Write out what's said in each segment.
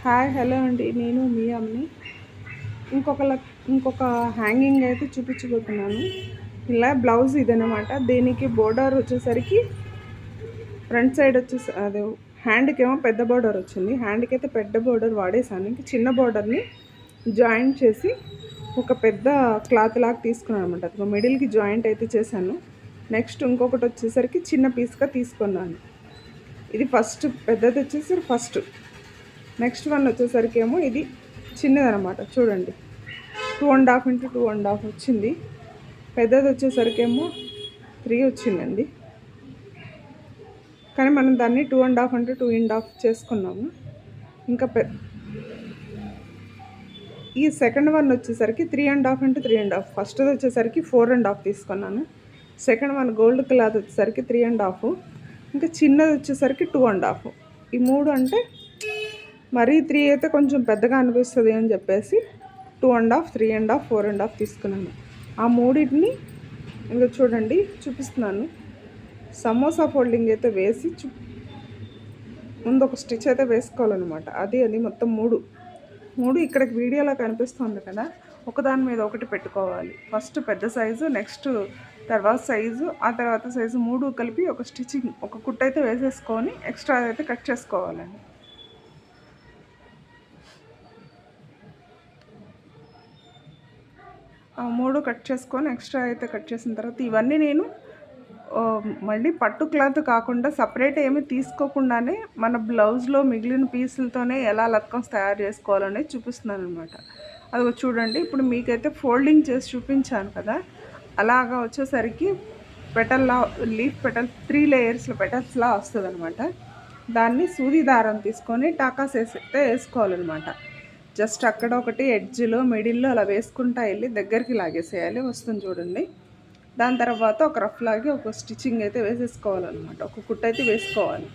Hi hello అండి, నేను మీ అమ్ని. ఇంకొక హ్యాంగింగ్ అయితే చూపించబోతున్నాను. ఇలా బ్లౌజ్ ఇదనమాట. దీనికి బోర్డర్ వచ్చేసరికి ఫ్రంట్ సైడ్ వచ్చేసి అదే హ్యాండ్కి ఏమో పెద్ద బోర్డర్ వచ్చింది. హ్యాండ్కి అయితే పెద్ద బోర్డర్ వాడేసాను. ఇంక చిన్న బోర్డర్ని జాయింట్ చేసి ఒక పెద్ద క్లాత్ లాగా తీసుకున్నాను అనమాట. అది మిడిల్కి జాయింట్ అయితే చేశాను. నెక్స్ట్ ఇంకొకటి వచ్చేసరికి చిన్న పీస్గా తీసుకున్నాను. ఇది ఫస్ట్ పెద్దది వచ్చేసి ఫస్ట్. నెక్స్ట్ వన్ వచ్చేసరికి ఏమో ఇది చిన్నదనమాట. చూడండి, 2.5 x 2.5 వచ్చింది. పెద్దది వచ్చేసరికి ఏమో 3 వచ్చిందండి. కానీ మనం దాన్ని 2.5 x 2.5 చేసుకున్నాము. ఇంకా ఈ సెకండ్ వన్ వచ్చేసరికి 3.5 x 3.5. ఫస్ట్ది వచ్చేసరికి 4.5 తీసుకున్నాను. సెకండ్ వన్ గోల్డ్ క్లాత్ వచ్చేసరికి 3.5. ఇంకా చిన్నది వచ్చేసరికి 2.5. ఈ మూడు అంటే మరీ 3 అయితే కొంచెం పెద్దగా అనిపిస్తుంది అని చెప్పేసి 2.5, 3.5, 4.5 తీసుకున్నాను. ఆ మూడింటిని ఇంకా చూడండి చూపిస్తున్నాను. సమోసా ఫోల్డింగ్ అయితే వేసి ముందు ఒక స్టిచ్ అయితే వేసుకోవాలన్నమాట. అది మొత్తం మూడు ఇక్కడికి వీడియోలో కనిపిస్తుంది కదా, ఒకదాని మీద ఒకటి పెట్టుకోవాలి. ఫస్ట్ పెద్ద సైజు, నెక్స్ట్ తర్వాత సైజు, ఆ తర్వాత సైజు, మూడు కలిపి ఒక స్టిచ్చింగ్ ఒక కుట్టు అయితే వేసేసుకొని ఎక్స్ట్రా అయితే కట్ చేసుకోవాలండి. మూడు కట్ చేసుకొని ఎక్స్ట్రా అయితే కట్ చేసిన తర్వాత ఇవన్నీ నేను మళ్ళీ పట్టు క్లాత్ కాకుండా సపరేట్ ఏమి తీసుకోకుండానే మన బ్లౌజ్లో మిగిలిన పీసులతోనే ఎలా లత్కన్స్ తయారు చేసుకోవాలనేది చూపిస్తున్నాను అనమాట. అది చూడండి. ఇప్పుడు మీకైతే ఫోల్డింగ్ చేసి చూపించాను కదా, అలాగా వచ్చేసరికి పెటల్లా లీఫ్ పెటల్ 3 లేయర్స్లో పెటల్స్లా వస్తుంది అనమాట. దాన్ని సూది దారం తీసుకొని టాకాస్ అయితే వేసుకోవాలన్నమాట. జస్ట్ అక్కడ ఒకటి ఎడ్జ్లో మిడిల్లో అలా వేసుకుంటా వెళ్ళి దగ్గరికి లాగేసేయాలి. వస్తుంది చూడండి. దాని తర్వాత ఒక రఫ్ లాగి ఒక స్టిచ్చింగ్ అయితే వేసేసుకోవాలన్నమాట. ఒక కుట్టు అయితే వేసుకోవాలి.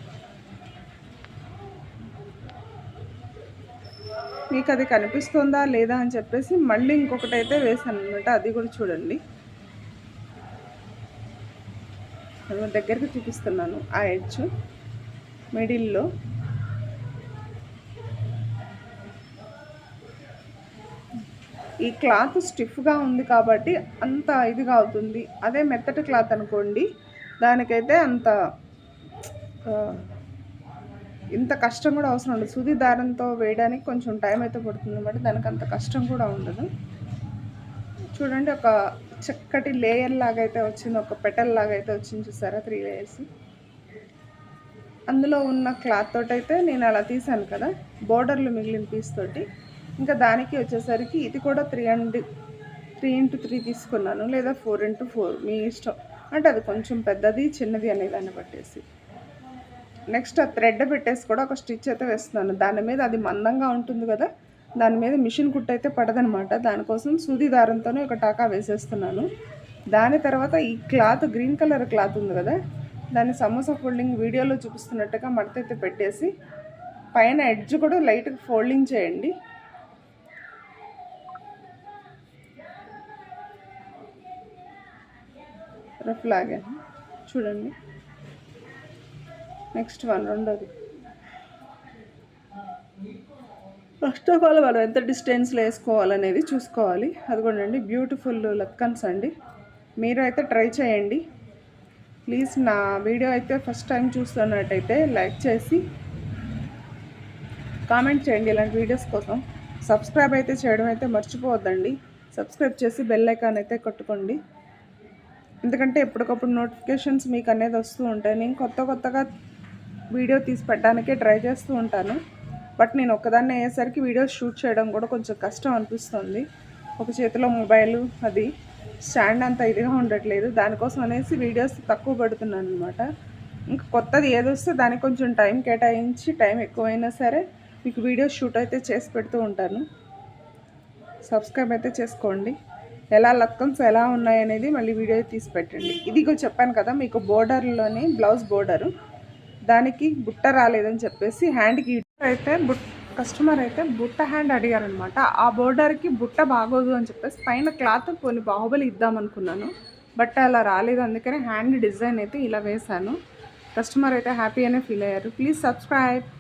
మీకు అది కనిపిస్తుందా లేదా అని చెప్పేసి మళ్ళీ ఇంకొకటి అయితే వేసాను అనమాట. అది కూడా చూడండి. అది దగ్గరికి చూపిస్తున్నాను. ఆ ఎడ్జ్ మిడిల్లో ఈ క్లాత్ స్టిఫ్గా ఉంది కాబట్టి అంత ఇదిగా అవుతుంది. అదే మెత్తటి క్లాత్ అనుకోండి, దానికైతే ఇంత కష్టం కూడా అవసరం ఉండదు. సూది దారంతో వేయడానికి కొంచెం టైం అయితే పడుతుంది కాబట్టి దానికి అంత కష్టం కూడా ఉండదు. చూడండి, ఒక చక్కటి లేయర్ లాగా అయితే వచ్చింది, ఒక పెటల్ లాగా అయితే వచ్చింది. చూసారా, 3 లేయర్స్. అందులో ఉన్న క్లాత్ తోటి అయితే నేను అలా తీసాను కదా, బోర్డర్లు మిగిలిన పీస్ తోటి. ఇంకా దానికి వచ్చేసరికి ఇది కూడా 3 x 3 తీసుకున్నాను, లేదా 4 x 4 మీ ఇష్టం. అంటే అది కొంచెం పెద్దది చిన్నది అనేదాన్ని బట్టేసి. నెక్స్ట్ ఆ థ్రెడ్ పెట్టేసి కూడా ఒక స్టిచ్ అయితే వేస్తున్నాను. దాని మీద అది మందంగా ఉంటుంది కదా, దాని మీద మిషన్ కుట్టు అయితే పడదనమాట. దానికోసం సూది దారంతోనే ఒక టాకా వేసేస్తున్నాను. దాని తర్వాత ఈ క్లాత్ గ్రీన్ కలర్ క్లాత్ ఉంది కదా, దాన్ని సమోసా ఫోల్డింగ్ వీడియోలో చూపిస్తున్నట్టుగా మడతైతే పెట్టేసి పైన ఎడ్జ్ కూడా లైట్గా ఫోల్డింగ్ చేయండి. రఫ్ లాగాను చూడండి. నెక్స్ట్ వన్ రెండోది. ఫస్ట్ ఆఫ్ ఆల్ మనం ఎంత డిస్టెన్స్లో వేసుకోవాలనేది చూసుకోవాలి. అదిగోండి, బ్యూటిఫుల్ లత్కన్స్ అండి. మీరు అయితే ట్రై చేయండి ప్లీజ్. నా వీడియో అయితే ఫస్ట్ టైం చూస్తున్నట్టయితే లైక్ చేసి కామెంట్ చేయండి ఇలాంటి వీడియోస్ కోసం. సబ్స్క్రైబ్ అయితే చేయడం అయితే మర్చిపోవద్దండి. సబ్స్క్రైబ్ చేసి బెల్ ఐకాన్ అయితే కొట్టుకోండి. ఎందుకంటే ఎప్పటికప్పుడు నోటిఫికేషన్స్ మీకు అనేది వస్తూ ఉంటాయి. నేను కొత్తగా వీడియో తీసి పెట్టడానికే ట్రై చేస్తూ ఉంటాను. బట్ నేను ఒక్కదాన్ని అయ్యేసరికి వీడియోస్ షూట్ చేయడం కూడా కొంచెం కష్టం అనిపిస్తుంది. ఒక చేతిలో మొబైల్, అది స్టాండ్ అంత ఇదిగా ఉండట్లేదు. దానికోసం అనేసి వీడియోస్ తక్కువ పెడుతున్నాను అనమాట. ఇంకా కొత్తది ఏదొస్తే దానికి కొంచెం టైం కేటాయించి, టైం ఎక్కువైనా సరే మీకు వీడియోస్ షూట్ అయితే చేసి పెడుతూ ఉంటాను. సబ్స్క్రైబ్ అయితే చేసుకోండి. ఎలా లత్కన్స్ ఎలా ఉన్నాయనేది మళ్ళీ వీడియో తీసి పెట్టండి. ఇదిగో చెప్పాను కదా మీకు, బోర్డర్లోని బ్లౌజ్ బోర్డరు, దానికి బుట్ట రాలేదని చెప్పేసి హ్యాండ్కి అయితే కస్టమర్ అయితే బుట్ట హ్యాండ్ అడిగారనమాట. ఆ బోర్డర్కి బుట్ట బాగోదు అని చెప్పేసి పైన క్లాత్ కొన్ని బాహుబలి ఇద్దామనుకున్నాను, బట్ అలా రాలేదు. అందుకనే హ్యాండ్ డిజైన్ అయితే ఇలా వేశాను. కస్టమర్ అయితే హ్యాపీ అనే ఫీల్ అయ్యారు. Please subscribe.